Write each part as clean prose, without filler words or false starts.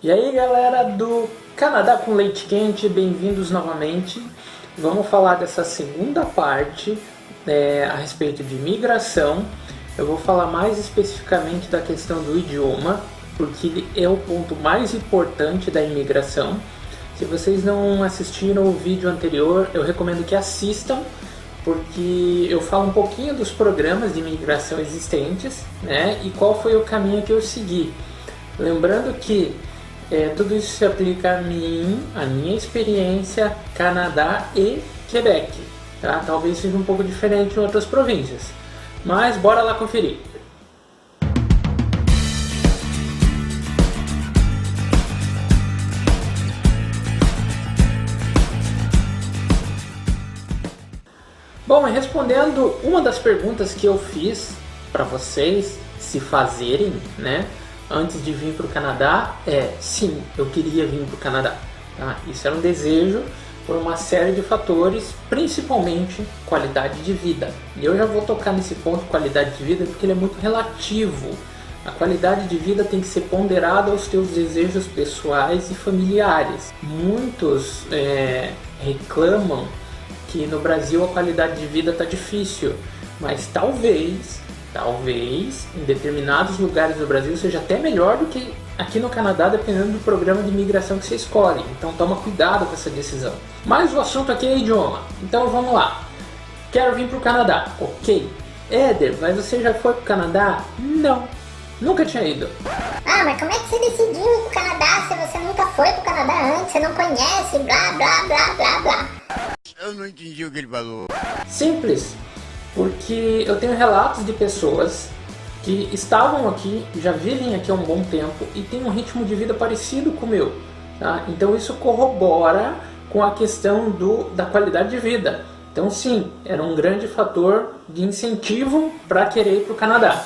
E aí galera do Canadá com Leite Quente, bem-vindos novamente. Vamos falar dessa segunda parte a respeito de imigração. Eu vou falar mais especificamente da questão do idioma, porque ele é o ponto mais importante da imigração. Se vocês não assistiram o vídeo anterior, eu recomendo que assistam, porque eu falo um pouquinho dos programas de imigração existentes, né, e qual foi o caminho que eu segui. Lembrando que tudo isso se aplica a mim, a minha experiência, Canadá e Quebec. Tá? Talvez seja um pouco diferente em outras províncias, mas bora lá conferir. Bom, e respondendo uma das perguntas que eu fiz para vocês se fazerem, né, antes de vir para o Canadá, sim, eu queria vir para o Canadá. Tá? Isso era um desejo por uma série de fatores, principalmente qualidade de vida. E eu já vou tocar nesse ponto, qualidade de vida, porque ele é muito relativo. A qualidade de vida tem que ser ponderada aos teus desejos pessoais e familiares. Muitos reclamam que no Brasil a qualidade de vida está difícil, mas talvez em determinados lugares do Brasil seja até melhor do que aqui no Canadá, dependendo do programa de imigração que você escolhe. Então toma cuidado com essa decisão. Mas o assunto aqui é idioma, então vamos lá. Quero vir para o Canadá, ok. Éder, mas você já foi para o Canadá? Não, nunca tinha ido. Ah, mas como é que você decidiu ir para o Canadá se você nunca foi para o Canadá antes, você não conhece, blá blá blá blá blá. Eu não entendi o que ele falou. Simples, porque eu tenho relatos de pessoas que estavam aqui, já vivem aqui há um bom tempo e têm um ritmo de vida parecido com o meu. Tá? Então isso corrobora com a questão da qualidade de vida. Então sim, era um grande fator de incentivo para querer ir para o Canadá.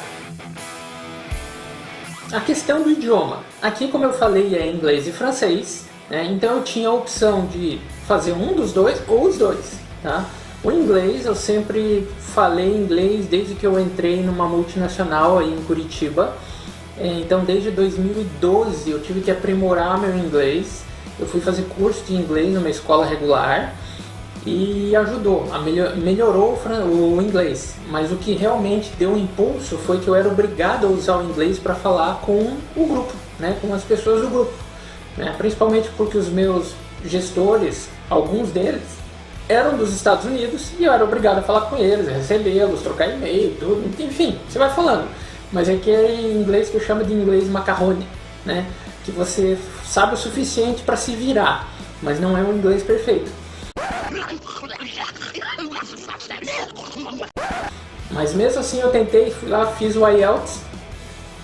A questão do idioma. Aqui, como eu falei, é inglês e francês. Então eu tinha a opção de fazer um dos dois ou os dois. Tá? O inglês, eu sempre falei inglês desde que eu entrei numa multinacional aí em Curitiba. Então desde 2012 eu tive que aprimorar meu inglês. Eu fui fazer curso de inglês numa escola regular e ajudou, melhorou o inglês. Mas o que realmente deu um impulso foi que eu era obrigado a usar o inglês para falar com o grupo, né, com as pessoas do grupo. Principalmente porque os meus gestores, alguns deles, eram dos Estados Unidos e eu era obrigado a falar com eles, a recebê-los, trocar e-mail, tudo, enfim, você vai falando. Mas é que é em inglês que eu chamo de inglês macarrone, né? Que você sabe o suficiente para se virar, mas não é um inglês perfeito. Mas mesmo assim eu tentei, fui lá, fiz o IELTS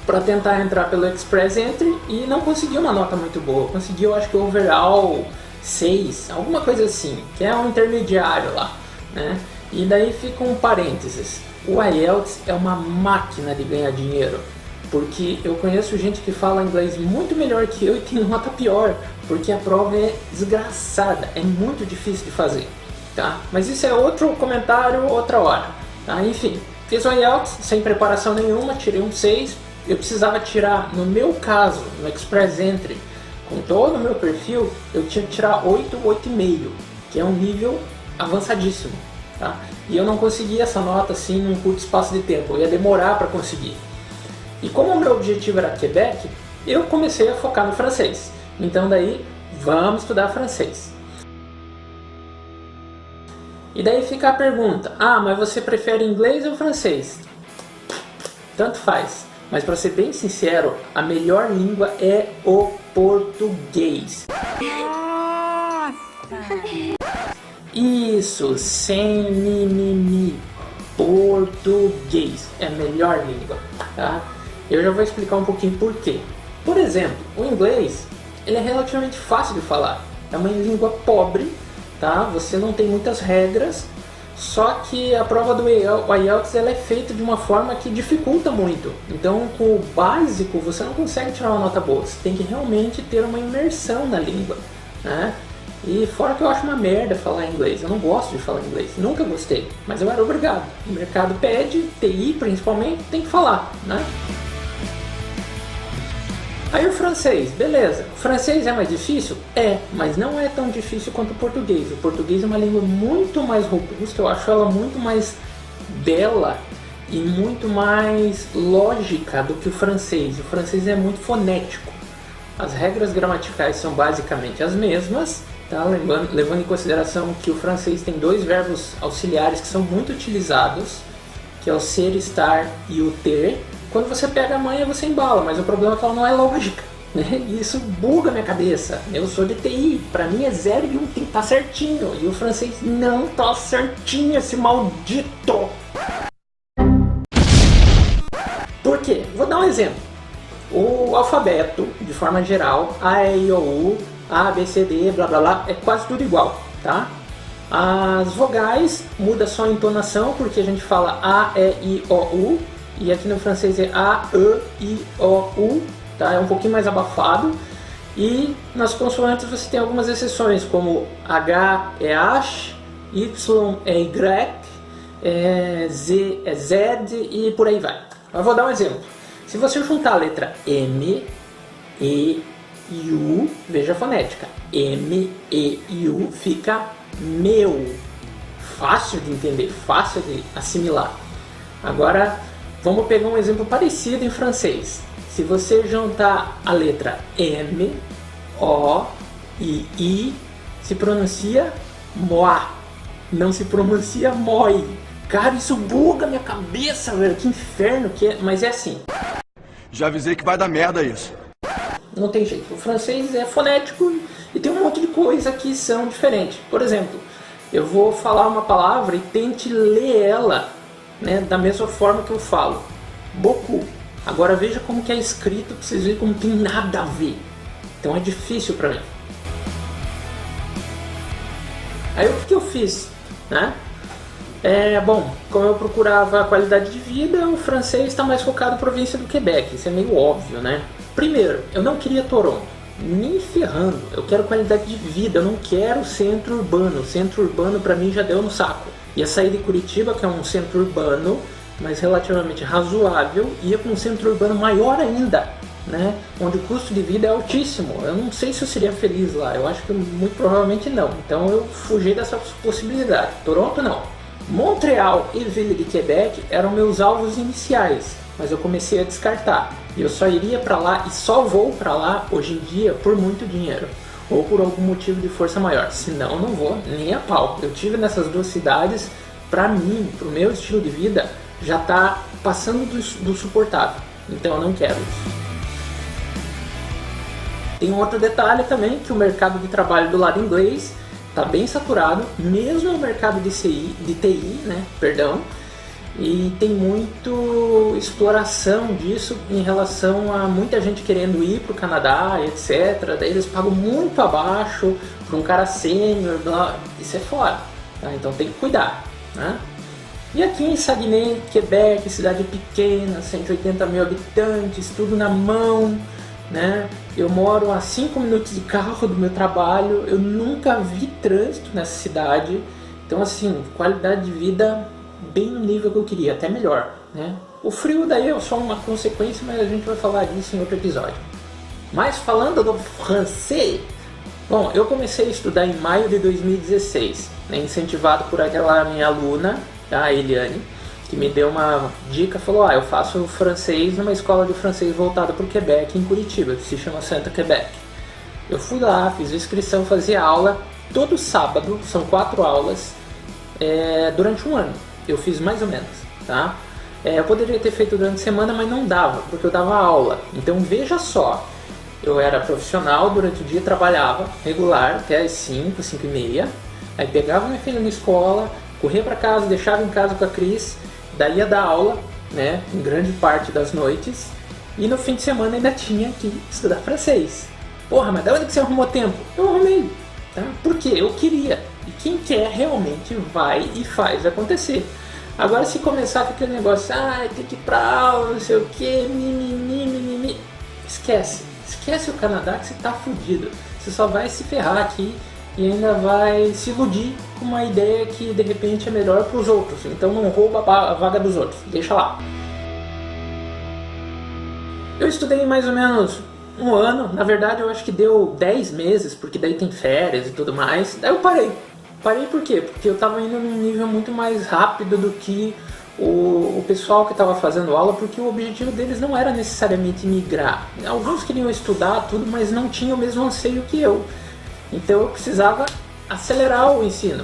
para tentar entrar pelo Express Entry e não consegui uma nota muito boa. Consegui, eu acho que overall 6, alguma coisa assim, que é um intermediário lá, né? E daí fica um parênteses. O IELTS é uma máquina de ganhar dinheiro, porque eu conheço gente que fala inglês muito melhor que eu e tem nota pior, porque a prova é desgraçada, é muito difícil de fazer, tá? Mas isso é outro comentário, outra hora, tá? Enfim, fiz o IELTS sem preparação nenhuma, tirei um 6. Eu precisava tirar, no meu caso, no Express Entry, com todo o meu perfil, eu tinha que tirar 8, 8,5, que é um nível avançadíssimo. Tá? E eu não conseguia essa nota assim num curto espaço de tempo, eu ia demorar para conseguir. E como o meu objetivo era Quebec, eu comecei a focar no francês. Então daí, vamos estudar francês. E daí fica a pergunta, mas você prefere inglês ou francês? Tanto faz. Mas para ser bem sincero, a melhor língua é o português. Isso, sem mimimi. Português é a melhor língua, tá? Eu já vou explicar um pouquinho por quê. Por exemplo, o inglês, ele é relativamente fácil de falar. É uma língua pobre, tá? Você não tem muitas regras. Só que a prova do IELTS ela é feita de uma forma que dificulta muito. Então, com o básico, você não consegue tirar uma nota boa. Você tem que realmente ter uma imersão na língua, né? E fora que eu acho uma merda falar inglês. Eu não gosto de falar inglês. Nunca gostei. Mas eu era obrigado. O mercado pede, TI principalmente, tem que falar, né? Aí o francês, beleza. O francês é mais difícil? É, mas não é tão difícil quanto o português. O português é uma língua muito mais robusta, eu acho ela muito mais bela e muito mais lógica do que o francês. O francês é muito fonético. As regras gramaticais são basicamente as mesmas, tá? Levando em consideração que o francês tem dois verbos auxiliares que são muito utilizados, que é o ser, estar e o ter. Quando você pega a manha, você embala, mas o problema é que ela não é lógica, né? E isso buga minha cabeça. Eu sou de TI, pra mim é 0 e 1 tem que estar certinho, e o francês não tá certinho, esse maldito! Por quê? Vou dar um exemplo. O alfabeto, de forma geral, A, E, I, O, U, A, B, C, D, blá blá blá, é quase tudo igual, tá? As vogais muda só a entonação, porque a gente fala A, E, I, O, U, e aqui no francês é A, E, I, O, U, tá? É um pouquinho mais abafado. E nas consoantes você tem algumas exceções, como H é H, Y é Y, Z é Z e por aí vai. Eu vou dar um exemplo. Se você juntar a letra M, E e U, veja a fonética. M, E e U fica meu. Fácil de entender, fácil de assimilar. Agora, vamos pegar um exemplo parecido em francês. Se você juntar a letra M, O e I, se pronuncia moi. Não se pronuncia moi. Cara, isso buga minha cabeça, velho. Que inferno que é. Mas é assim. Já avisei que vai dar merda isso. Não tem jeito. O francês é fonético e tem um monte de coisa que são diferentes. Por exemplo, eu vou falar uma palavra e tente ler ela, né, da mesma forma que eu falo. Beaucoup. Agora veja como que é escrito, pra vocês verem como tem nada a ver. Então é difícil pra mim. Aí o que eu fiz, né? Bom, como eu procurava qualidade de vida, o francês está mais focado na província do Quebec. Isso é meio óbvio, né? Primeiro, eu não queria Toronto, nem ferrando. Eu quero qualidade de vida, eu não quero centro urbano. Centro urbano pra mim já deu no saco. Ia sair de Curitiba, que é um centro urbano, mas relativamente razoável, ia para um centro urbano maior ainda, né? Onde o custo de vida é altíssimo. Eu não sei se eu seria feliz lá, eu acho que muito provavelmente não. Então eu fugi dessa possibilidade. Toronto não. Montreal e Ville de Quebec eram meus alvos iniciais, mas eu comecei a descartar. E eu só iria para lá e só vou para lá hoje em dia por muito dinheiro, ou por algum motivo de força maior. Senão eu não vou nem a pau. Eu tive nessas duas cidades, para mim, pro meu estilo de vida, já tá passando do suportável. Então eu não quero isso. Tem um outro detalhe também, que o mercado de trabalho do lado inglês está bem saturado, mesmo o mercado de TI, né? Perdão, e tem muito exploração disso em relação a muita gente querendo ir para o Canadá, etc. Daí eles pagam muito abaixo para um cara sênior, isso é foda, tá? Então tem que cuidar, né? E aqui em Saguenay, Quebec, cidade pequena, 180 mil habitantes, tudo na mão, né? Eu moro a 5 minutos de carro do meu trabalho, eu nunca vi trânsito nessa cidade, então assim, qualidade de vida bem no nível que eu queria, até melhor, né? O frio daí é só uma consequência, mas a gente vai falar disso em outro episódio. Mas falando do francês, bom, eu comecei a estudar em maio de 2016, né, incentivado por aquela minha aluna, a Eliane, que me deu uma dica, falou, eu faço francês numa escola de francês voltada para o Quebec, em Curitiba, que se chama Santa Quebec. Eu fui lá, fiz a inscrição, fazia aula, todo sábado, são 4 aulas, durante um ano. Eu fiz mais ou menos, tá? Eu poderia ter feito durante a semana, mas não dava, porque eu dava aula. Então veja só, eu era profissional, durante o dia trabalhava regular, até as 5, 5 e meia, aí pegava minha filha na escola, corria para casa, deixava em casa com a Cris, daí ia dar aula, né, em grande parte das noites, e no fim de semana ainda tinha que estudar francês. Porra, mas da onde que você arrumou tempo? Eu arrumei, tá? Porque eu queria. E quem quer realmente vai e faz acontecer. Agora se começar com aquele negócio, tem que ir pra aula, não sei o que, mimimi, esquece o Canadá que você tá fudido. Você só vai se ferrar aqui e ainda vai se iludir com uma ideia que de repente é melhor para os outros. Então não rouba a vaga dos outros, deixa lá. Eu estudei mais ou menos um ano, na verdade eu acho que deu 10 meses, porque daí tem férias e tudo mais. Daí eu parei. Parei por quê? Porque eu estava indo num nível muito mais rápido do que o pessoal que estava fazendo aula, porque o objetivo deles não era necessariamente migrar. Alguns queriam estudar tudo, mas não tinham o mesmo anseio que eu. Então eu precisava acelerar o ensino.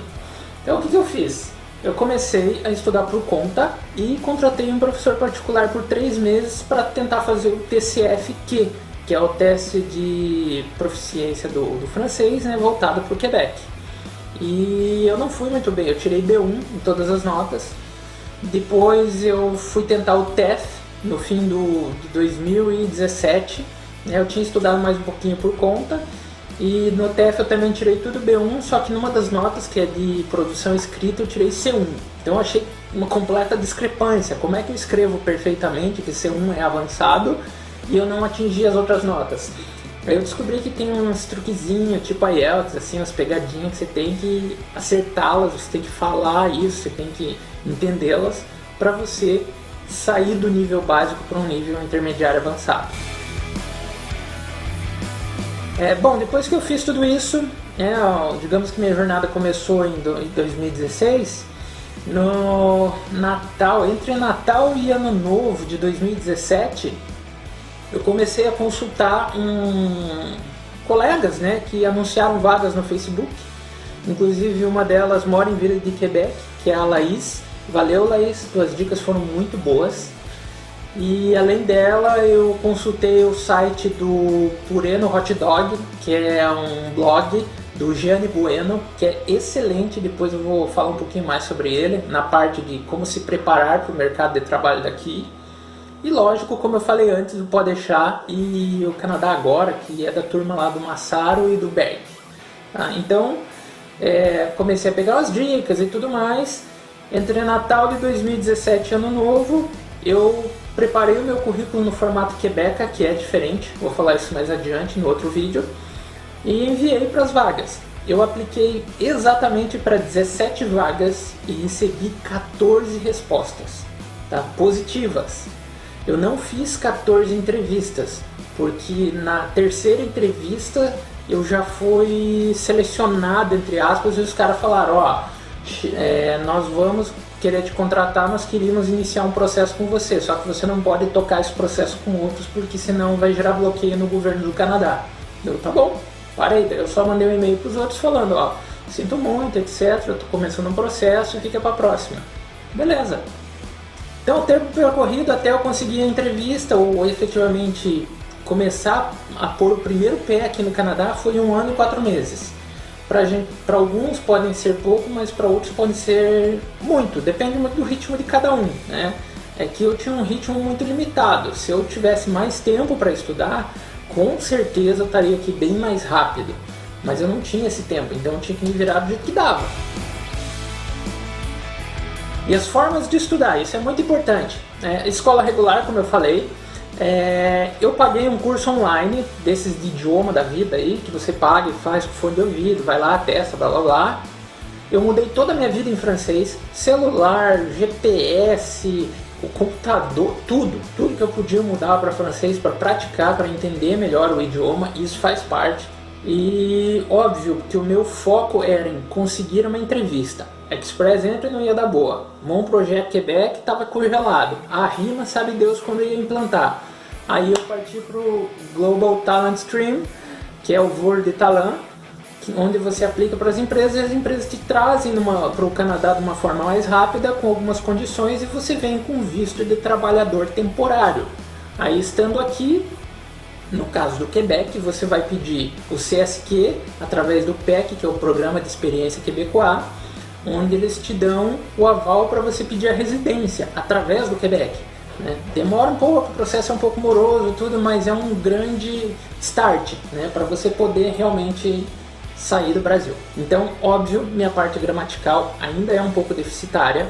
Então o que eu fiz? Eu comecei a estudar por conta e contratei um professor particular por 3 meses para tentar fazer o TCFQ, que é o teste de proficiência do francês, né, voltado para o Quebec. E eu não fui muito bem, eu tirei B1 em todas as notas. Depois eu fui tentar o TEF no fim de 2017, né, eu tinha estudado mais um pouquinho por conta. E no TEF eu também tirei tudo B1, só que numa das notas, que é de produção escrita, eu tirei C1. Então eu achei uma completa discrepância. Como é que eu escrevo perfeitamente que C1 é avançado e eu não atingi as outras notas? Aí eu descobri que tem uns truquezinhos, tipo IELTS, assim, umas pegadinhas que você tem que acertá-las, você tem que falar isso, você tem que entendê-las para você sair do nível básico para um nível intermediário avançado. Bom, depois que eu fiz tudo isso, digamos que minha jornada começou em 2016, no Natal, entre Natal e Ano Novo de 2017, eu comecei a consultar colegas, né, que anunciaram vagas no Facebook. Inclusive uma delas mora em Vila de Quebec, que é a Laís. Valeu, Laís, tuas dicas foram muito boas. E além dela, eu consultei o site do Pureno Hot Dog, que é um blog do Gianni Bueno, que é excelente. Depois eu vou falar um pouquinho mais sobre ele, na parte de como se preparar para o mercado de trabalho daqui. E lógico, como eu falei antes, o Pode Deixar e o Canadá Agora, que é da turma lá do Massaro e do Berg. Então, comecei a pegar as dicas e tudo mais. Entre Natal de 2017 e Ano Novo, eu preparei o meu currículo no formato Quebec, que é diferente, vou falar isso mais adiante no outro vídeo, e enviei para as vagas. Eu apliquei exatamente para 17 vagas e recebi 14 respostas, tá? Positivas. Eu não fiz 14 entrevistas, porque na terceira entrevista eu já fui selecionado, entre aspas, e os caras falaram, nós vamos querer te contratar, nós queríamos iniciar um processo com você, só que você não pode tocar esse processo com outros, porque senão vai gerar bloqueio no governo do Canadá. Eu, tá bom, parei, eu só mandei um e-mail para os outros falando, sinto muito, etc, eu tô começando um processo e fica para a próxima. Beleza. Então o tempo percorrido até eu conseguir a entrevista ou efetivamente começar a pôr o primeiro pé aqui no Canadá foi 1 ano e 4 meses. Para alguns podem ser pouco, mas para outros pode ser muito, depende muito do ritmo de cada um, né? É que eu tinha um ritmo muito limitado, se eu tivesse mais tempo para estudar, com certeza eu estaria aqui bem mais rápido, mas eu não tinha esse tempo, então eu tinha que me virar do jeito que dava. E as formas de estudar, isso é muito importante. Escola regular, como eu falei, eu paguei um curso online desses de idioma da vida aí, que você paga e faz com fone de ouvido, vai lá, testa, blá blá blá. Eu mudei toda a minha vida em francês, celular, GPS, o computador, tudo que eu podia mudar para francês, para praticar, para entender melhor o idioma, isso faz parte. E óbvio que o meu foco era em conseguir uma entrevista. Express Entry não ia dar boa. Mon Projet Quebec estava congelado. A rima sabe Deus quando ia implantar. Aí eu parti para o Global Talent Stream, que é o Voo de Talent, onde você aplica para as empresas e as empresas te trazem para o Canadá de uma forma mais rápida, com algumas condições, e você vem com visto de trabalhador temporário. Aí estando aqui, no caso do Quebec, você vai pedir o CSQ através do PEC, que é o Programa de Experiência Quebecois, onde eles te dão o aval para você pedir a residência através do Quebec. Demora um pouco, o processo é um pouco moroso, tudo, mas é um grande start, para você poder realmente sair do Brasil. Então, óbvio, minha parte gramatical ainda é um pouco deficitária,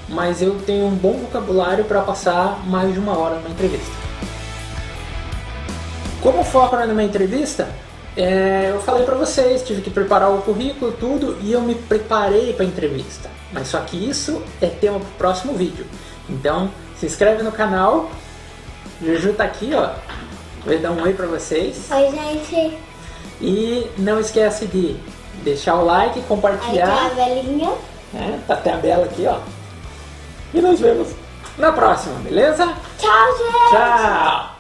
mas eu tenho um bom vocabulário para passar mais de 1 hora numa entrevista. Como foco numa entrevista, eu falei para vocês, tive que preparar o currículo, tudo, e eu me preparei para a entrevista. Mas só que isso é tema para o próximo vídeo. Então, se inscreve no canal, Juju tá aqui, Vou dar um oi pra vocês. Oi, gente. E não esquece de deixar o like, Aí compartilhar. tem a velhinha. Né? Tá até a Bela aqui, ó. E nos vemos na próxima, beleza? Tchau, gente. Tchau!